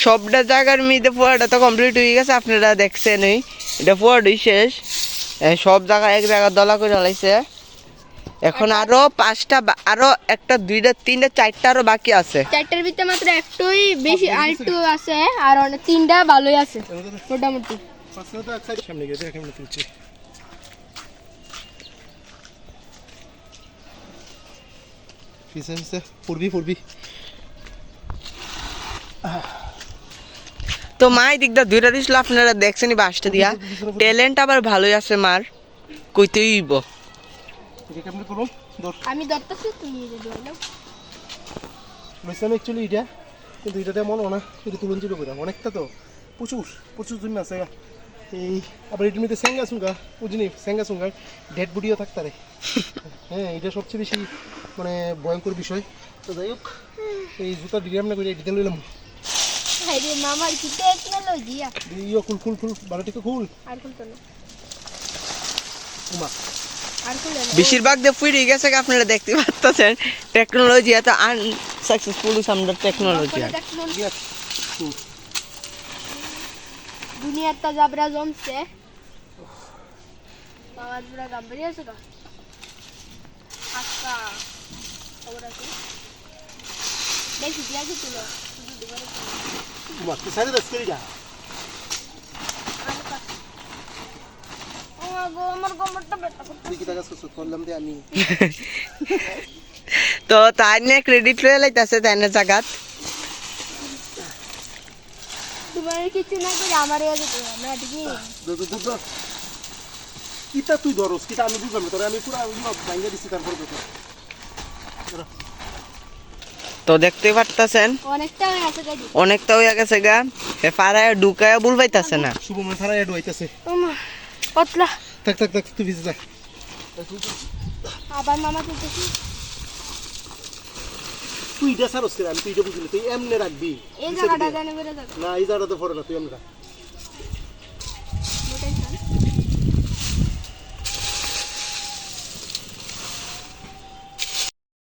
সবটা জায়গার মধ্যে পুরোটা তো কমপ্লিট হয়ে গেছে, আপনারা দেখছেনই। এটা পুরোটাই শেষ, সব জায়গায় এক জায়গা দলা করে লাইছে। এখন আরো 5টা, আরো একটা 2টা 3টা 4টা আরো বাকি আছে। 4টার ভিতরে মাত্র একটাই বেশি, আর একটু আছে, আর অনেক 3টা ভালোই আছে মোটামুটি। সামনে গিয়ে কেমন তুলছে। পড়বি তো মা এই দিকটা 2টা দিছিল, আপনারা দেখছেনই বাসটা দিয়া। ট্যালেন্ট আবার ভালোই আছে মার, কইতেই হইব। আমি ধরতেছি, তুমি অ্যাকচুয়ালি এটা কিন্তু এটাতে মনে হয় না এটা তুলন ছিল করে অনেকটা, তো প্রচুর জন্য আছে। এই আবার এটির মধ্যে স্যাঙ্গা সুঙ্গা বুঝিনি, স্যাঙ্গা সুঙ্গার ডেড বডিও থাকতারে। হ্যাঁ, এটা সবচেয়ে বেশি মানে ভয়ঙ্কর বিষয়। তো যাই হোক, এই জুতা ডিগ্রাম না করে এটিতে লইলাম। মামার কি টেকনোলজি! ইয়ো খুল বারোটিকে খুল। আর খুলতো না, উমা বেশিরভাগ দিয়ে ফুইরে গেছে, আপনারা দেখতে পাচ্ছেন। টেকনোলজি এত আনসাকসেসফুল আমরা টেকনোলজি। দুনিয়াটা জাবরা জমছে, বাবা জুড়া গাম্বারি আছে গা। আচ্ছা খবর আছে, দেখি দিয়া কি তুলো উমা কি সাইডে দাস করি যা। আমার কোমরটা ব্যথা করছে। তুই কি টাকা সুসু করলাম দে আমি। তো তাই নিয়ে ক্রেডিট লয়ে লাইতাছে তাই না জায়গাত। তোমার কিছু না করে আমার যেতে আমরা ঠিক নেই। কিতা তুই ধরস, কিতা আমি বুঝলাম না। তোরে আমি পুরো ভাঙ্গা দিছি, তারপরে তো তো দেখতে পারতাছেন অনেকটা হয়ে আছে গাড়ি, অনেকটা হয়ে গেছে গা। ফারায় ঢুকায় বুলবাইতাছে না। শুভ মানে থারা এড হইতাছে। ওমা পতলা থাক তুই ভিজে যা। আবার মামা তুলতেছি। তুই এটা সারস করে আমি, তুই এটা বুঝলি, তুই এমনি রাখবি এই জায়গাটা জানে বেড়ে যাবে না, এই জায়গাটা তো পড়ে না, তুই এমনি রাখ।